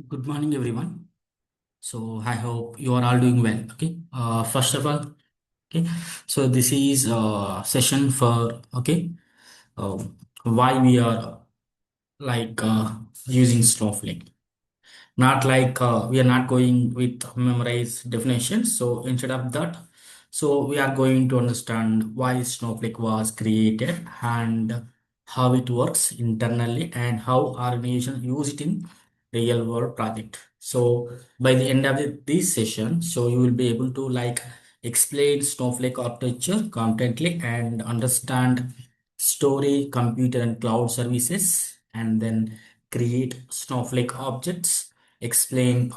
Good morning, everyone. So I hope you are all doing well. Okay. First of all, okay. So this is a session for why we are using Snowflake. Not like we are not going with memorized definitions. So instead of that, so we are going to understand why Snowflake was created and how it works internally and how organizations use it in real world project. So by the end of this session, so you will be able to explain Snowflake architecture competently and understand storage, computer and cloud services, and then create Snowflake objects, explain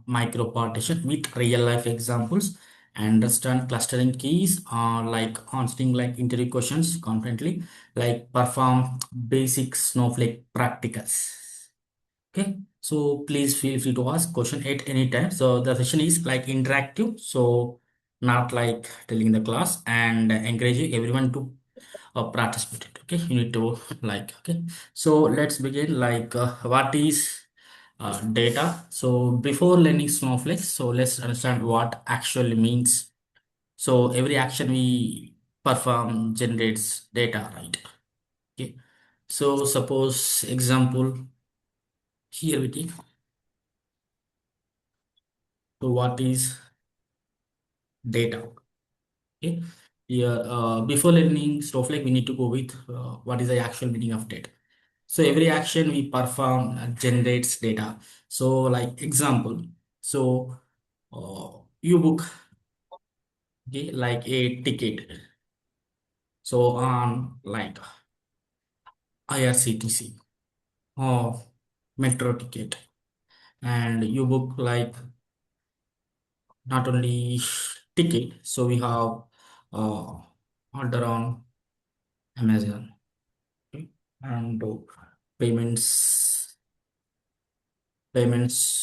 micro-partition with real-life examples, understand clustering keys, like answering like interview questions confidently, like perform basic Snowflake practicals. Okay, so please feel free to ask question at any time. So the session is like interactive, so not like telling the class, and encouraging everyone to participate. Okay, you need to okay. So let's begin. What is data? So before learning Snowflake, so let's understand what actually means. So every action we perform generates data, right? Okay. So suppose example here we take. So what is data? Okay. Here, before learning Snowflake, we need to go with what is the actual meaning of data. So every action we perform generates data. So like example, so you book okay, like a ticket. So on like IRCTC or metro ticket, and you book like not only ticket. So we have uh, order on Amazon, okay, and payments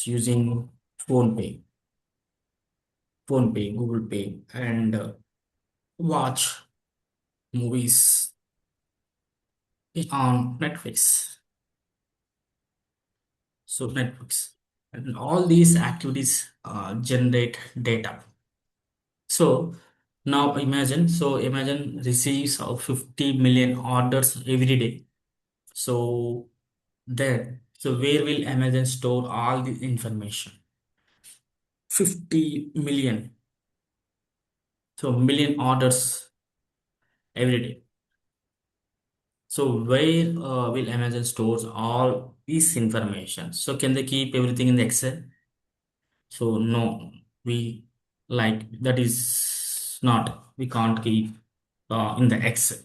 using phone pay, Google Pay, and watch movies on Netflix. So Netflix and all these activities generate data. So now imagine receives of 50 million orders every day. So so where will Amazon store all the information? 50 million. So million orders every day. So where will Amazon stores all this information? So can they keep everything in the Excel? So no, we that is not. We can't keep in the Excel.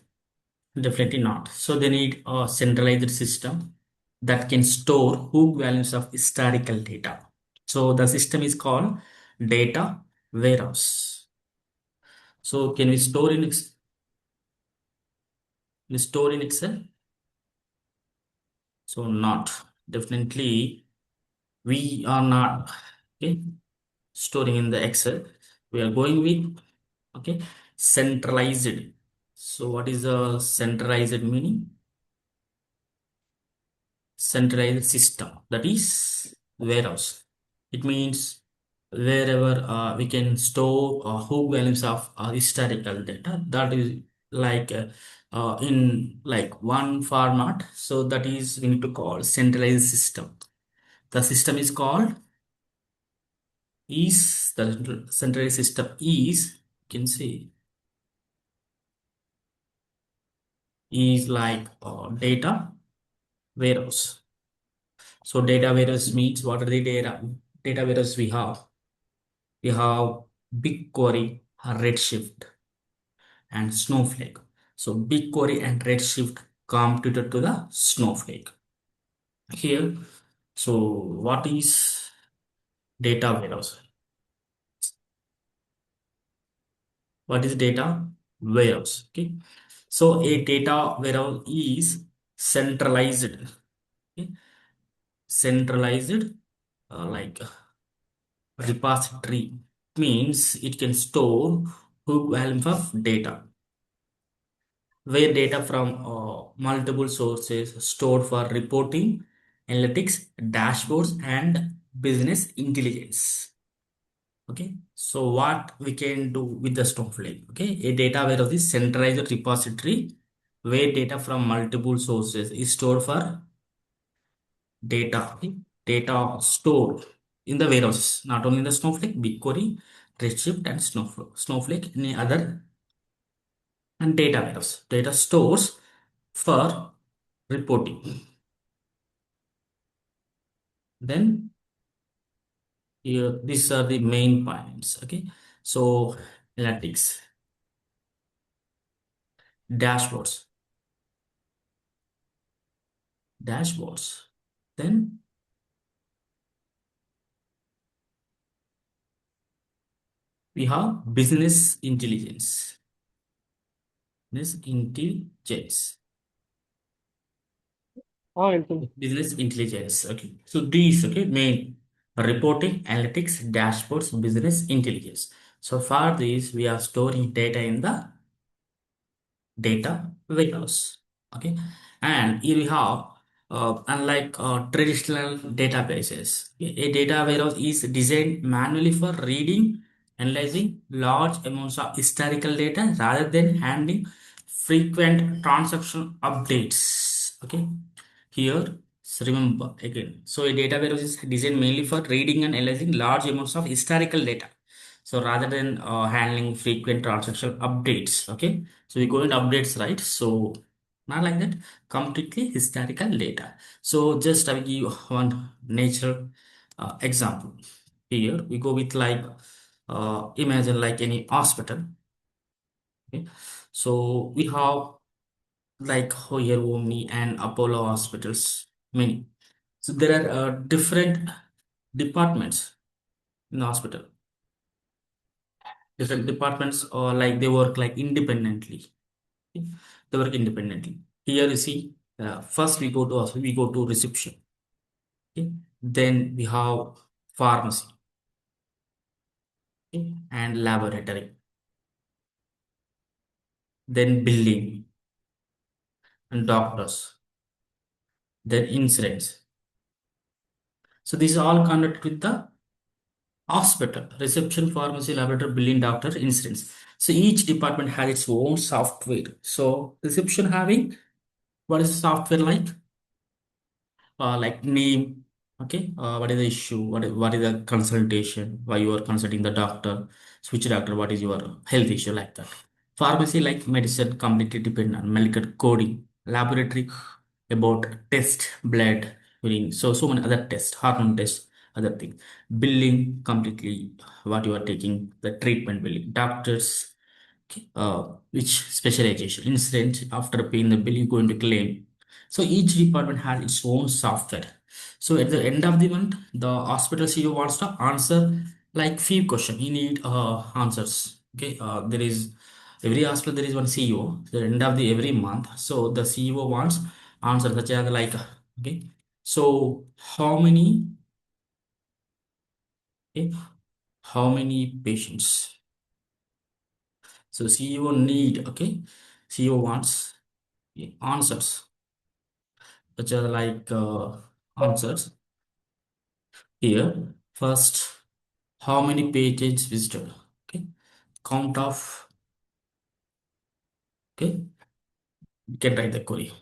Definitely not. So they need a centralized system that can store hook values of historical data. So the system is called data warehouse. So can we store in Excel? So not. Definitely we are not okay storing in the Excel. We are going with okay centralized. So what is the centralized meaning? Centralized system, that is warehouse. It means wherever we can store whole values of historical data, that is in like one format. So that is we need to call centralized system. The system is called is the centralized system is, you can say, is like data warehouse. So data warehouse means what are the data warehouse we have? We have BigQuery, Redshift, and Snowflake. So BigQuery and Redshift computed to the Snowflake. Here, so what is data warehouse? What is data warehouse? Okay. So a data warehouse is centralized. Okay. Centralized like repository means it can store hook volume of data where data from multiple sources stored for reporting, analytics, dashboards, and business intelligence. Okay, so what we can do with the Snowflake? Okay, a data warehouse is centralized repository where data from multiple sources is stored for data. Okay? Data stored in the warehouses, not only in the Snowflake, BigQuery, Redshift, and Snowflake, any other and data warehouse. Data stores for reporting. Then here, these are the main points. Okay, so analytics, dashboards, dashboards. Then we have business intelligence. Business intelligence. Anything. Business intelligence. Okay. So these, okay, main reporting, analytics, dashboards, business intelligence. So for these, we are storing data in the data warehouse. Okay, and here we have unlike traditional databases, a data warehouse is designed manually for reading, analyzing large amounts of historical data rather than handling frequent transaction updates. Okay, here, so remember again, so a data warehouse is designed mainly for reading and analyzing large amounts of historical data. So rather than handling frequent transactional updates, okay. So we go in updates, right? So not like that, completely historical data. So just I will give you one natural example. Here we go with like imagine like any hospital. Okay. So we have like here Omni and Apollo hospitals, many. So there are different departments in the hospital. Different departments or like they work like independently. Okay? They work independently. Here you see, first we go to reception. Okay? Then we have pharmacy, okay? And laboratory. Then billing and doctors. Then insurance. So these are all connected with the hospital, reception, pharmacy, laboratory, billing, doctor, insurance. So each department has its own software. So reception having what is the software like name, okay, what is the issue, what is the consultation, why you are consulting the doctor, which doctor, what is your health issue, like that. Pharmacy like medicine completely depend on medical coding. Laboratory about test, blood, urine, so many other tests, hormone tests, other things. Billing completely what you are taking, the treatment billing. Doctors, which specialization. Incident, after paying the bill, you're going to claim. So each department has its own software. So at the end of the month, the hospital CEO wants to answer like few questions. You need answers. Okay, there is every hospital there is one CEO. The end of the every month, so the CEO wants answers such as like okay. So okay, how many patients? So CEO need, okay. CEO wants answers such as like answers here. First, how many pages visited? Okay, count of, okay, you can write the query.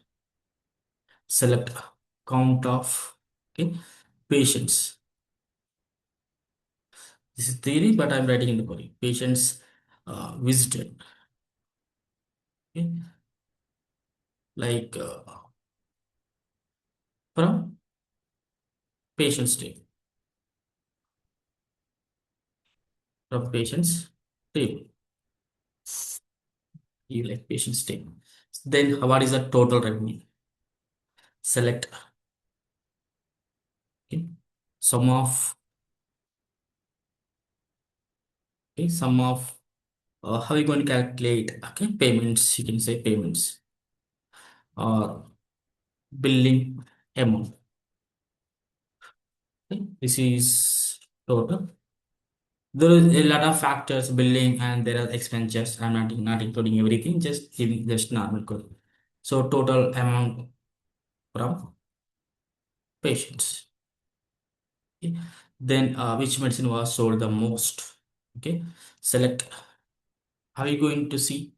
Select count of, okay, patients. This is theory, but I'm writing in the query. Patients visited. Okay, like from patients table. From patients table. You like patients table. Then what is the total revenue? Select, okay, sum of, okay, sum of how are you going to calculate, okay, payments, you can say payments or billing amount. Okay? This is total. There is a lot of factors billing and there are expenditures. I'm not including everything, just giving just normal code. So total amount from patients. Okay. Then which medicine was sold the most? Okay. Select. Are you going to see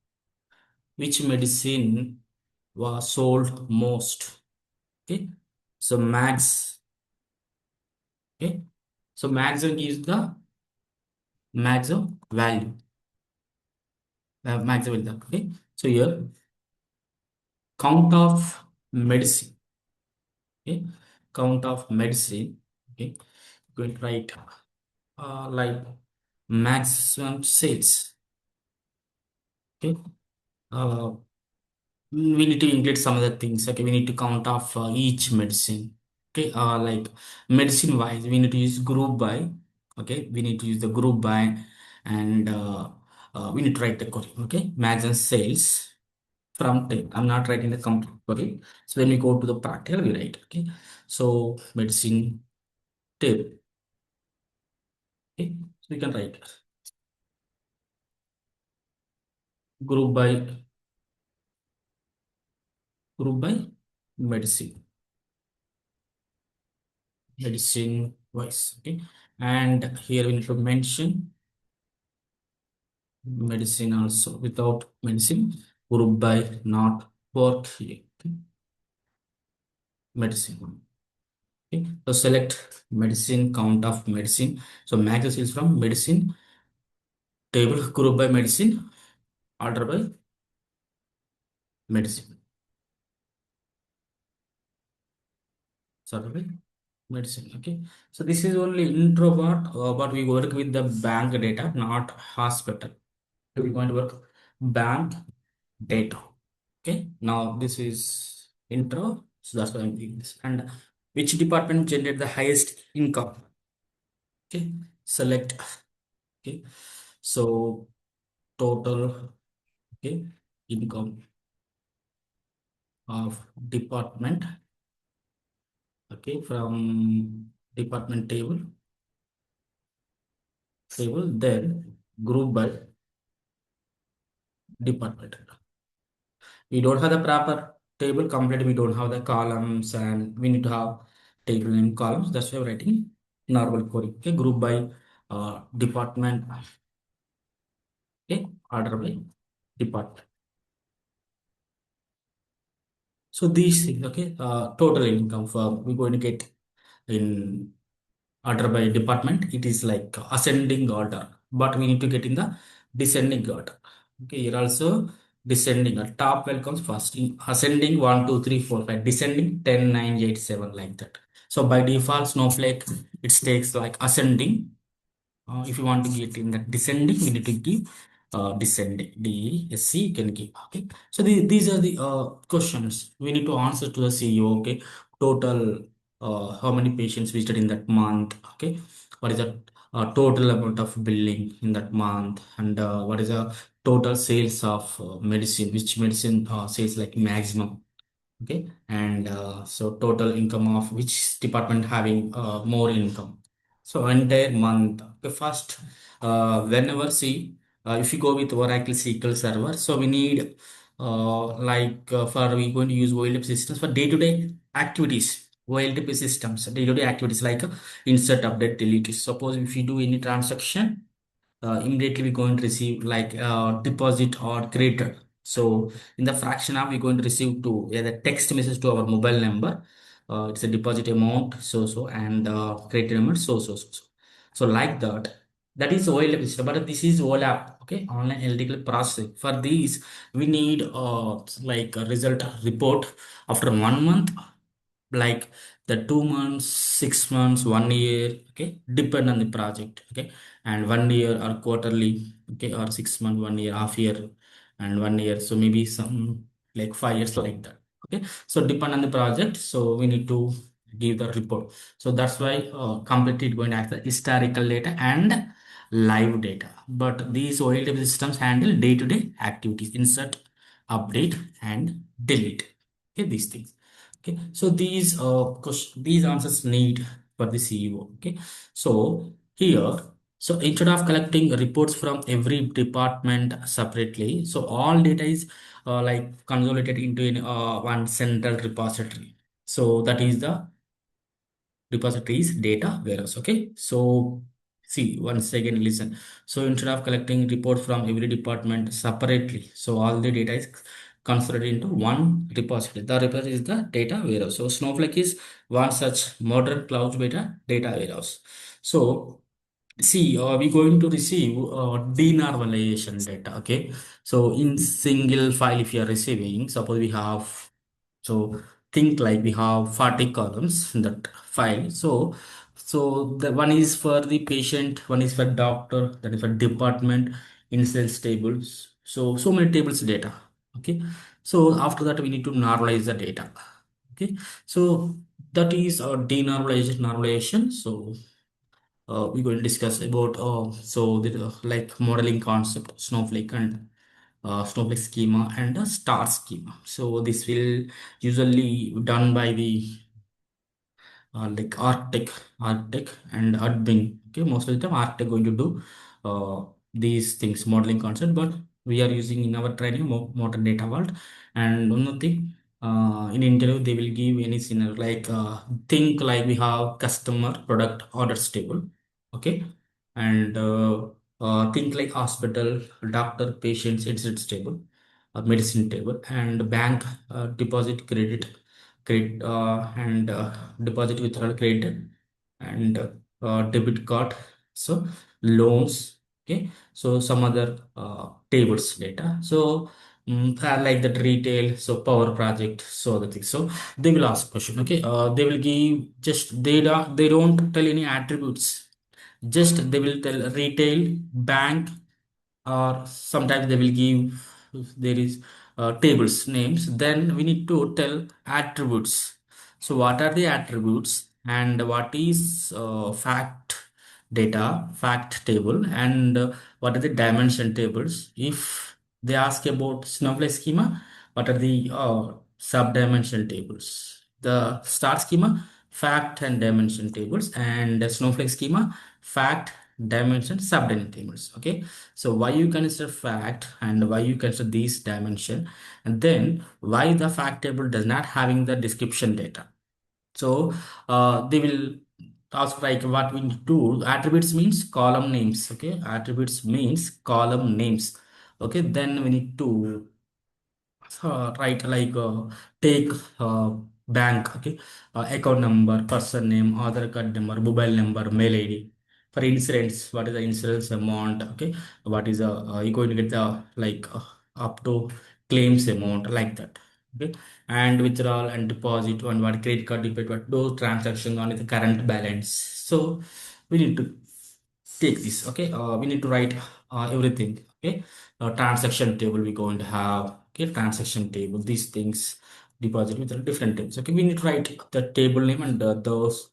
which medicine was sold most? Okay. So max. Okay. So maximum is the maximum value. Maximum value. Okay. So here count of medicine. Okay. Count of medicine. Okay. Going to write like maximum sales. Okay. Uh, we need to include some other things. Okay, we need to count off each medicine. Okay, like medicine wise, we need to use group by. Okay, we need to use the group by, and we need to write the query. Okay, maximum sales from 10. I'm not writing the complete query. So when we go to the practical, we write. Okay, so medicine table. Okay, so we can write group by medicine. Medicine wise. Okay, and here we need to mention medicine also. Without medicine, group by not work here. Okay. Medicine. Okay, so select medicine, count of medicine. So max is from medicine table, group by medicine, order by medicine. Sorry, by medicine. Okay, so this is only intro part, but we work with the bank data, not hospital. So we're going to work bank data. Okay, now this is intro, so that's why I'm doing this. And which department generate the highest income? Okay, select. Okay, so total, okay, income of department. Okay, from department table, then group by department. We don't have the proper table complete. We don't have the columns, and we need to have table in columns. That's why I'm writing normal query. Okay, group by department. Okay, order by department. So these things. Okay, total income for we're going to get in order by department. It is like ascending order, but we need to get in the descending order. Okay, here also descending. Top well comes first. In ascending 1, 2, 3, 4, 5. Descending 10, 9, 8, 7 like that. So by default, Snowflake it takes like ascending. If you want to get in the descending, we need to give descending. DSC you can give. Okay. So these are the questions we need to answer to the CEO. Okay. Total, how many patients visited in that month? Okay. What is the total amount of billing in that month? And what is the total sales of medicine? Which medicine sales like maximum? Okay, and so total income of which department having more income. So entire month. Okay, first, whenever see, if you go with Oracle SQL Server, so we need for we going to use OLTP systems for day-to-day activities. OLTP systems, day-to-day activities like insert, update, delete. Suppose if you do any transaction, immediately we're going to receive like deposit or credit. So in the fraction of we're going to receive to the text message to our mobile number. It's a deposit amount and credit amount so. So like that. That is OLAP system, but this is OLAP, okay, online analytical processing. For these, we need like a result report after 1 month, like the 2 months, 6 months, 1 year, okay, depend on the project, okay, and 1 year or quarterly, okay, or 6 months, 1 year, half year, and 1 year. So maybe some like 5 years like that, okay. So depend on the project. So we need to give the report. So that's why completely going to access historical data and live data. But these OLTP systems handle day-to-day activities, insert, update, and delete. Okay, these things. Okay, so these answers need for the CEO. Okay, so here, so instead of collecting reports from every department separately, so all data is like consolidated into one central repository. So that is the repository is data warehouse. Okay, so see once again listen. So instead of collecting reports from every department separately, so all the data is considered into one repository. The repository is the data warehouse. So Snowflake is one such modern cloud data warehouse. So see, we're going to receive denormalization data. Okay, so in single file, if you are receiving, suppose we have, so think like we have 40 columns in that file. So the one is for the patient, one is for doctor, that is for department, instance tables. So many tables data. Okay, so after that we need to normalize the data. Okay, so that is denormalization. So we're going to discuss about like modeling concept, Snowflake and Snowflake schema and a star schema. So this will usually done by the like Arctic and admin. Okay, most of the time Arctic going to do these things, modeling concept, but we are using in our training modern data world. And one more thing, in interview they will give any scenario like think like we have customer product orders table. Okay, and think like hospital, doctor, patients, etc. table, medicine table, and bank deposit credit and deposit withdrawal credit and debit card, so loans. Okay, so some other tables data. So like that retail, so power project, so the thing. So they will ask question. Okay, they will give just data, they don't tell any attributes, just they will tell retail, bank, or sometimes they will give, if there is tables names, then we need to tell attributes. So what are the attributes and what is fact table, and what are the dimension tables. If they ask about Snowflake schema, what are the sub dimension tables. The star schema, fact and dimension tables, and the Snowflake schema, fact, dimension, subdimension tables. Okay, so why you consider fact and why you consider these dimension, and then why the fact table does not having the description data. So they will ask like what we need to do. Attributes means column names. Okay, attributes means column names. Okay, then we need to right, like take bank. Okay, account number, person name, Aadhaar card number, mobile number, mail ID. For insurance, what is the insurance amount? Okay, what is the you going to get the like up to claims amount, like that. Okay, and withdrawal and deposit, and what credit card debit, what those transactions on the current balance. So we need to take this. Okay, we need to write everything. Okay, transaction table we going to have. Okay, transaction table, these things, deposit with different tables. Okay, we need to write the table name and those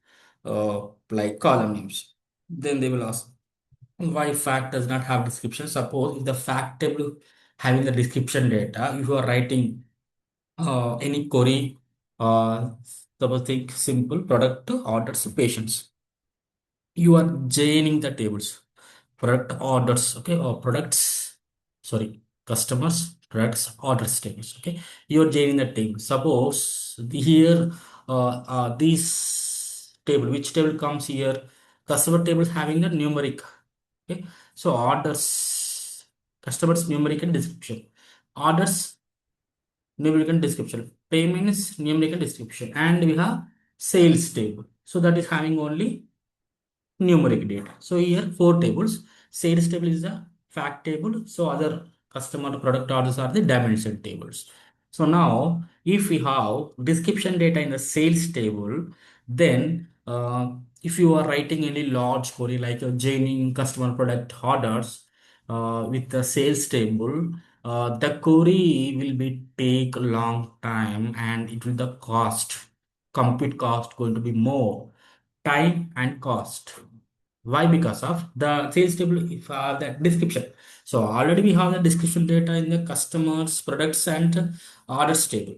like column names. Then they will ask why fact does not have description. Suppose if the fact table having the description data, if you are writing any query, uh suppose think simple product orders patients, you are joining the tables, product orders. Okay, or products, sorry, customers, products, orders tables. Okay, you are joining the table. Suppose here this table, which table comes here, customer table having the numeric. Okay, so orders, customers numeric and description, orders numeric and description, payments numeric and description, and we have sales table, so that is having only numeric data. So here four tables. Sales table is the fact table. So other customer product orders are the dimension tables. So now if we have description data in the sales table, then if you are writing any large query like joining customer product orders with the sales table, the query will be take a long time and it will the cost, compute cost going to be more, time and cost. Why? Because of the sales table, if the description. So already we have the description data in the customers, products, and orders table.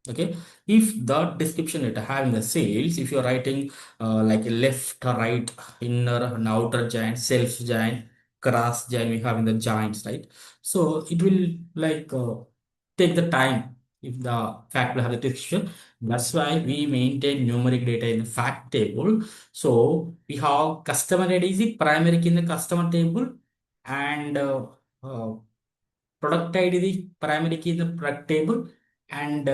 Okay, if the description data having the sales, if you're writing like a left, right, inner and outer joint, self joint, cross joint, we having the joints, right? So it will like take the time. if the fact will have the texture. That's why we maintain numeric data in the fact table. So we have customer ID is the primary key in the customer table, and uh, product ID the primary key in the product table, and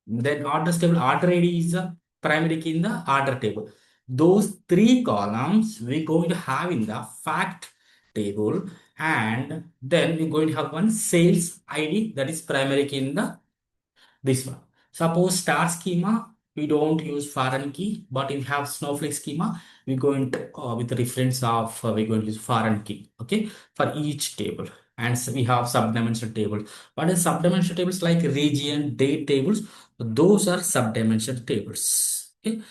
then orders table order ID is the primary key in the order table. Those three columns we're going to have in the fact table, and then we're going to have one sales ID that is primary key in the this one. Suppose star schema, we don't use foreign key, but if we have Snowflake schema, we're going to, with the reference of, we're going to use foreign key, okay, for each table. And so we have subdimensional table. What is subdimensional tables like region, date tables? Those are subdimensional tables. Okay,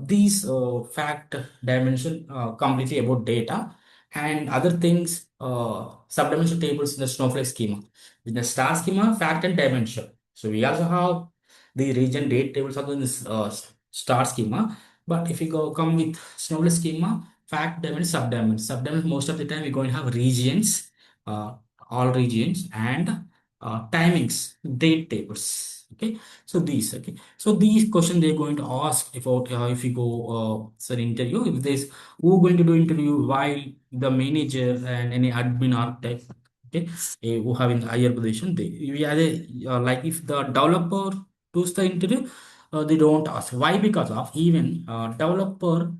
these fact dimension completely about data and other things. Subdimensional tables in the Snowflake schema. In the star schema, fact and dimension. So we also have the region date tables also in this star schema. But if we come with Snowflake schema, fact dimension, subdimension. Subdimension, most of the time we're going to have regions, uh, all regions, and timings, date tables. Okay, so these, okay, so these questions they're going to ask about if you go an interview, if there's who going to do interview while the manager and any admin architect, okay, who have in the higher position, they we are like if the developer does the interview, they don't ask why, because of even developer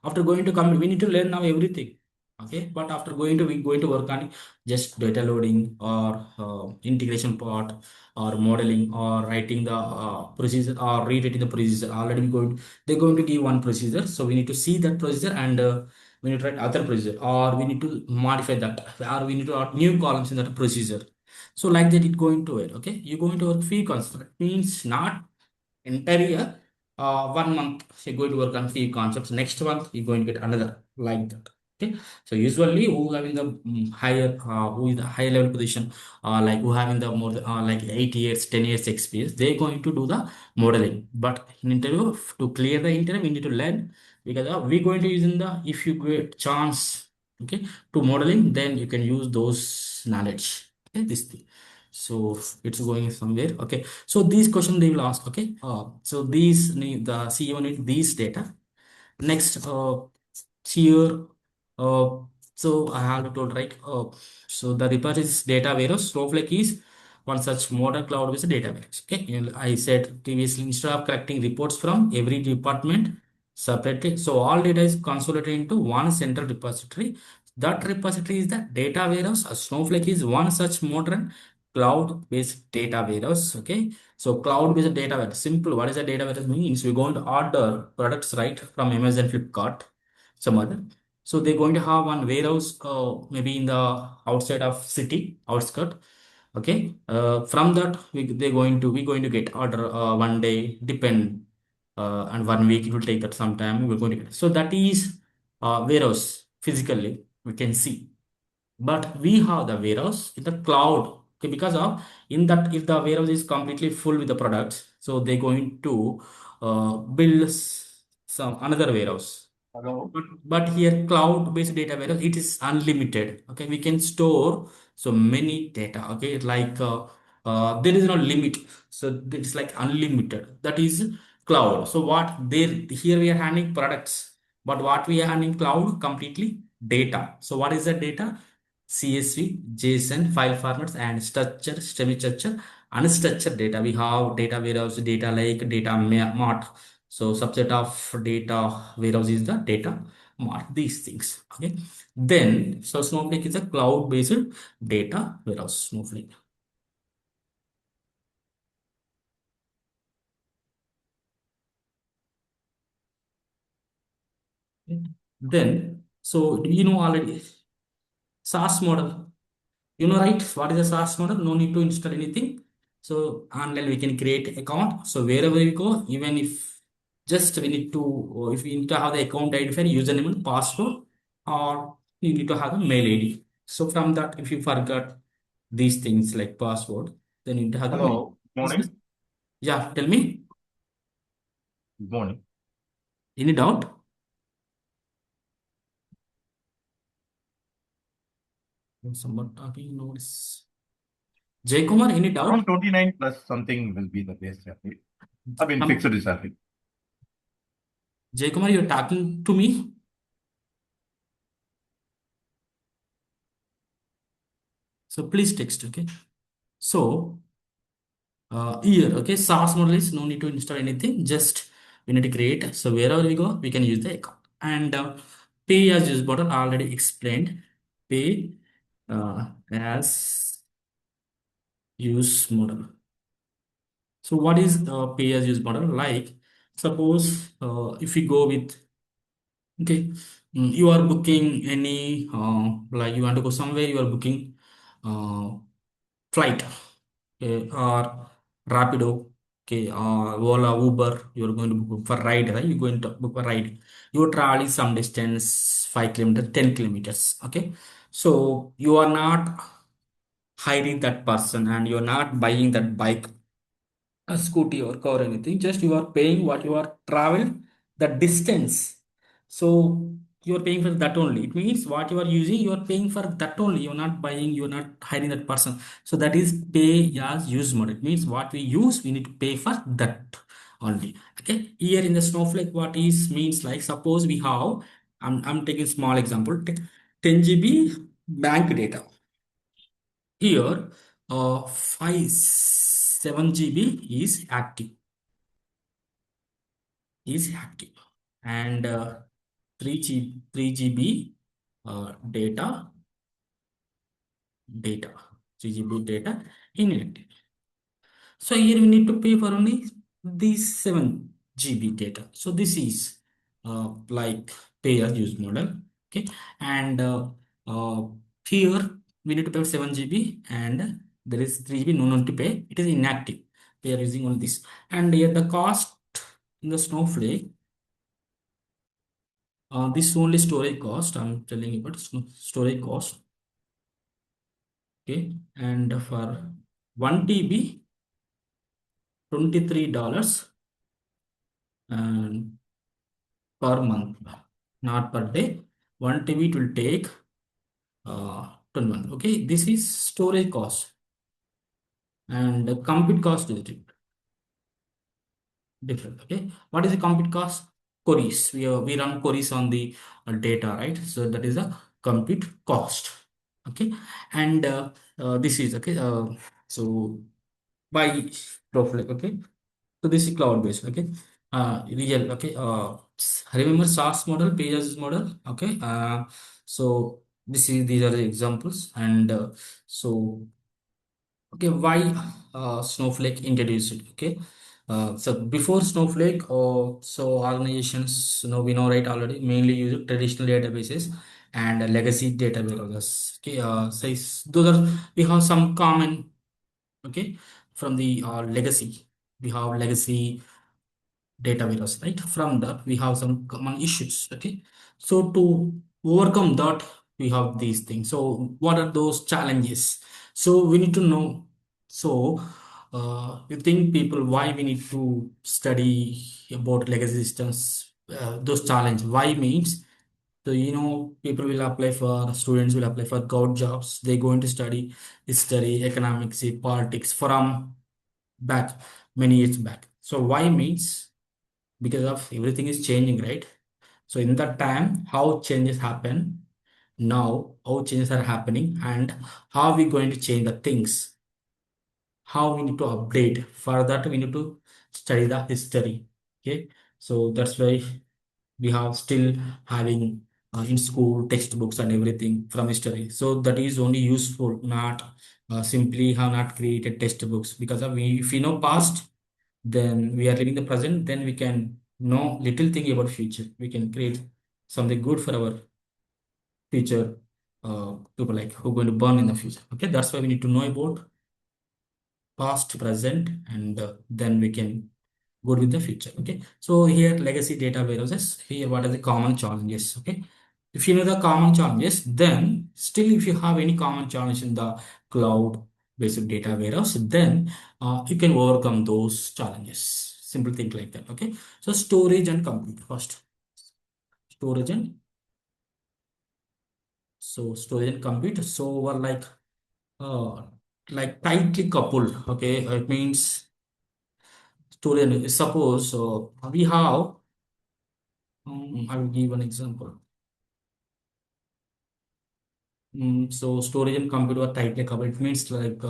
after going to come we need to learn now everything, okay, but after going to work on just data loading or integration part or modeling or writing the procedure or rewriting the procedure already they're going to give one procedure, so we need to see that procedure, and we need to write other procedure, or we need to modify that, or we need to add new columns in that procedure. So like that it going to it, okay, you're going to work few concepts. That means not entire year, 1 month you're going to work on few concepts, next month you're going to get another, like that. Okay, so usually who having the higher who is the higher level position, like who having the more like 8 years 10 years experience, they're going to do the modeling. But in interview, to clear the interview we need to learn, because we're going to use in the, if you get chance, okay, to modeling, then you can use those knowledge, okay, this thing. So it's going somewhere, okay. So these questions they will ask, okay. So these need the CEO need these data. Next, here, uh, so I have told, right. So the repository is data warehouse. Snowflake is one such modern cloud-based data warehouse. Okay, I said previously, instead of collecting reports from every department separately, so all data is consolidated into one central repository. That repository is the data warehouse. Snowflake is one such modern cloud-based data warehouse. Okay, so cloud-based data warehouse. Simple. What is a data warehouse means? We're going to order products right from Amazon, Flipkart, some other. So they're going to have one warehouse, maybe in the outside of city, outskirt. Okay. From that, we're going to get order 1 day, depend, and 1 week it will take that some time. We're going to get. So that is warehouse physically we can see, but we have the warehouse in the cloud, okay, because of in that if the warehouse is completely full with the products, so they're going to build some another warehouse. Hello. But here cloud based data warehouse, it is unlimited, okay, we can store so many data, okay, like there is no limit, so it's like unlimited, that is cloud. So what there, here we are handling products, but what we are handling cloud completely data. So what is the data? CSV, JSON, file formats, and structure, semi-structure, unstructured data. We have data warehouse, data lake, data mart. So subset of data warehouse is the data mart. These things. Okay. Then so Snowflake is a cloud-based data warehouse. Snowflake. Okay. Then so you know already SaaS model. You know, right? What is a SaaS model? No need to install anything. So online we can create account. So wherever we go, even if just we need to, if we need to have the account identifier, username and password, or you need to have the mail ID. So from that, if you forgot these things like password, then you need to have the mail. Hello. Good morning. Yeah, tell me. Good morning. Any doubt? Someone talking noise. Jay Kumar, any doubt? Around 29 plus something will be the base salary. I mean, fixed Um, salary. Jay Kumar, you're talking to me. So please text, okay? So here, okay, SaaS model is no need to install anything. Just we need to create. So wherever we go, we can use the account. And pay as use model already explained. Pay as use model. So what is pay as use model? Like suppose if we go with okay, you are booking any like you want to go somewhere, you are booking uh, flight, okay, or Rapido, okay, or Ola, Uber. You are going to book for ride, right? You're going to book a ride. You are traveling some distance, 5 kilometers, 10 kilometers. Okay, so you are not hiring that person, and you are not buying that bike, a scooty or car or anything. Just you are paying what you are traveled the distance. So you are paying for that only. It means what you are using, you are paying for that only. You are not buying, you are not hiring that person. So that is pay as use model. It means what we use, we need to pay for that only. Okay. Here in the Snowflake, what is means like suppose we have, I'm taking small example, 10 GB bank data. Here, 7 GB is active, and 3 GB data data 3 GB data inactive. So here we need to pay for only these 7 GB data. So this is like pay as use model. Okay, and uh, here we need to pay 7 GB, and there is 3 GB no need to pay. It is inactive. We are using only this, and here the cost in the Snowflake. This only storage cost. I'm telling you about storage cost. Okay, and for 1 TB, $23 and per month, not per day. 1 TB it will take 21. Okay, this is storage cost, and the compute cost is different. Okay, what is the compute cost? Queries. We run queries on the data, right? So that is a compute cost. Okay, and this is okay. So by Snowflake. Okay, so this is cloud based. Okay, real. Okay, remember SaaS model, pay as model. Okay, so these are the examples, and so okay, why Snowflake introduced it? Okay, so before Snowflake, so organizations, we know right already, mainly use traditional databases and legacy data warehouses. Okay, those are, we have some common. Okay, from the legacy, we have legacy data warehouse, right? From that we have some common issues. Okay, so to overcome that, we have these things. So what are those challenges? So we need to know. So you think people, why we need to study about legacy systems? Those challenge, why means, so people will apply for, students will apply for government jobs. They going to study history, economics, politics from back, many years back. So why means, because of everything is changing, right? So in that time, how changes happen now, how changes are happening, and how we going to change the things, how we need to update. For that, we need to study the history. Okay, so that's why we have still having in school textbooks and everything from history. So that is only useful, not simply have not created textbooks, because of we, if we know past, then we are living the present, then we can know little thing about future. We can create something good for our future people, like who are going to born in the future. Okay, that's why we need to know about past, present, and then we can go with the future. Okay, so here legacy data warehouses. Here, what are the common challenges? Okay, if you know the common challenges, then still if you have any common challenge in the cloud based data warehouse, then you can overcome those challenges. Simple thing like that. Okay, so storage and compute first. Storage and storage and compute. So we're like, uh, like tightly coupled. Okay, it means storage. Suppose we have. I will give an example. So storage and compute are tightly coupled. It means like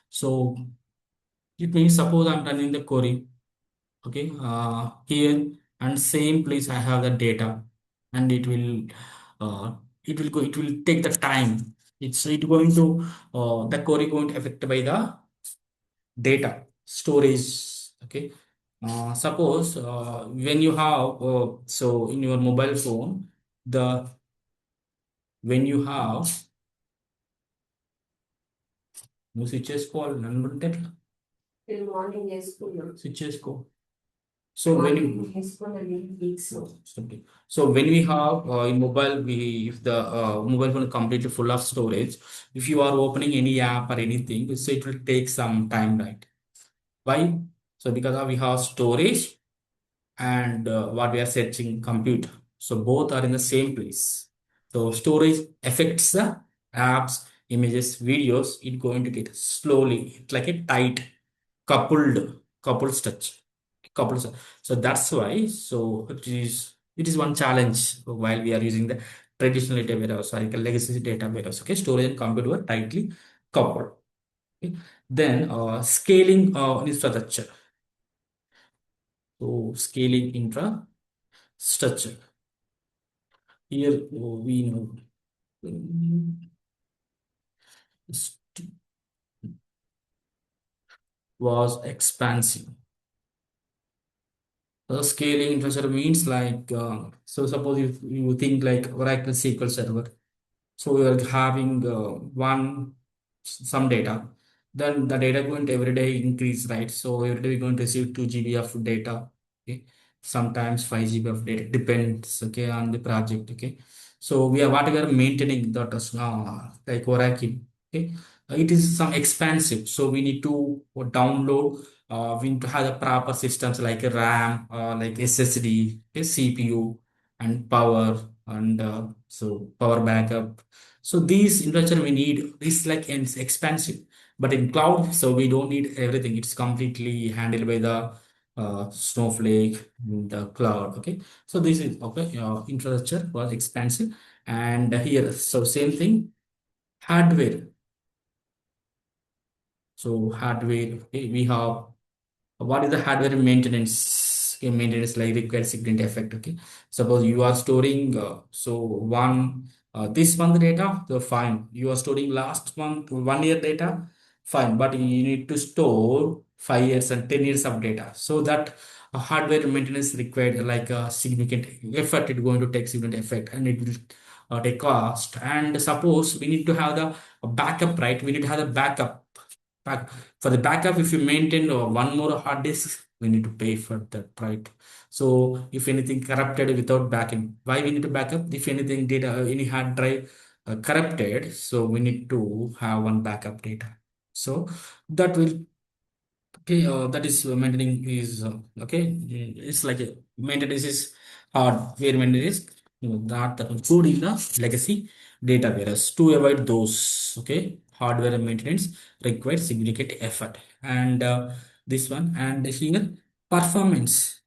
so. It means suppose I'm running the query. Okay, here and same place I have the data, and it will take the time. It going to the query going to affect by the data storage. Okay, suppose when you have so in your mobile phone, the when you have no switches call switches call. So when you okay. So when we have in mobile, we if the mobile phone is completely full of storage, if you are opening any app or anything, so it will take some time, right? Why? So because we have storage and what we are searching compute. So both are in the same place. So storage affects the apps, images, videos. It going to get slowly, it's like a tight coupled touch, coupled. So that's why. So it is one challenge while we are using the traditional data warehouse, like a legacy data warehouse. Okay, storage and compute were tightly coupled. Okay. Then scaling infrastructure. So scaling infrastructure. Here we know was expansive. Scaling infrastructure means like so suppose if you think like Oracle SQL Server. So we are having one some data. Then the data going to every day increase, right? So every day we're going to receive 2 GB of data. Okay. Sometimes 5 GB of data depends, okay, on the project. Okay. So we are what we are maintaining that is like Oracle. Okay. It is some expensive. So we need to download we need to have the proper systems like a RAM, like SSD, a CPU, and power, and so power backup. So these infrastructure we need is like it's expensive, but in cloud, so we don't need everything. It's completely handled by the Snowflake, the cloud. Okay, so this is okay. Infrastructure was expensive, and here so same thing hardware. So hardware okay, we have what is the hardware maintenance. Okay, maintenance like requires significant effect. Okay, suppose you are storing so one this month data, so fine. You are storing last month 1 year data, fine, but you need to store 5 years and 10 years of data. So that hardware maintenance required like a significant effort. It's going to take significant effect, and it will take cost. And suppose we need to have the backup, right? We need to have the backup. For the backup, if you maintain one more hard disk, we need to pay for that, right? So if anything corrupted without backing, why we need to backup? If anything data, any hard drive corrupted, so we need to have one backup data. So that will okay. That is maintaining is okay. It's like a maintenance is hard where maintenance is that including the legacy data warehouse to avoid those okay hardware maintenance requires significant effort and this one and here performance.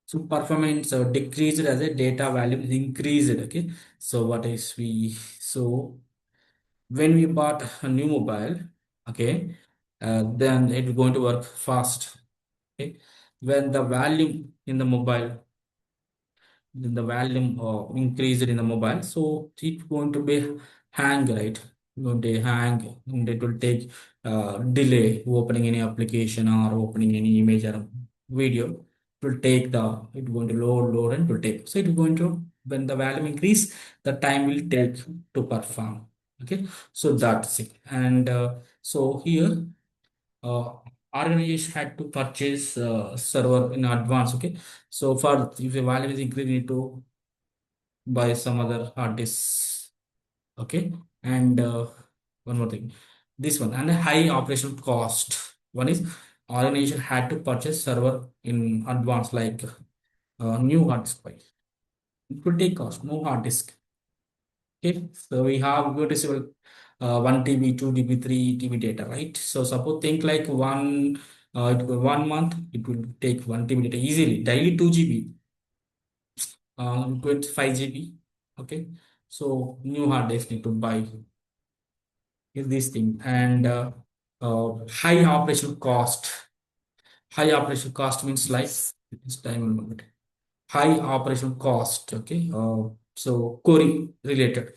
So performance decreased as a data value is increased. Okay, so what is we so when we bought a new mobile, okay, then it's going to work fast. Okay, when the value in the mobile the volume increased in the mobile, so it's going to be hang, right? Going to hang, and it will take delay opening any application or opening any image or video. It will take the it going to load and it will take. So it is going to when the volume increase, the time will take to perform. Okay, so that's it. And so here uh, organization had to purchase server in advance. Okay, so for if the value is increased, you need to buy some other hard disks. Okay, and one more thing, this one and a high operational cost. One is organization had to purchase server in advance, like new hard disk. Buy. It will take cost, no hard disk. Okay, so we have noticeable 1 TB, 2 TB, 3 TB data, right? So suppose think like it will 1 month, it will take 1 TB data easily. Daily 2 GB, with 5 GB. Okay, so new hard disk need to buy is this thing and high operational cost. High operational cost means like this time a moment. High operational cost. Okay, so query related.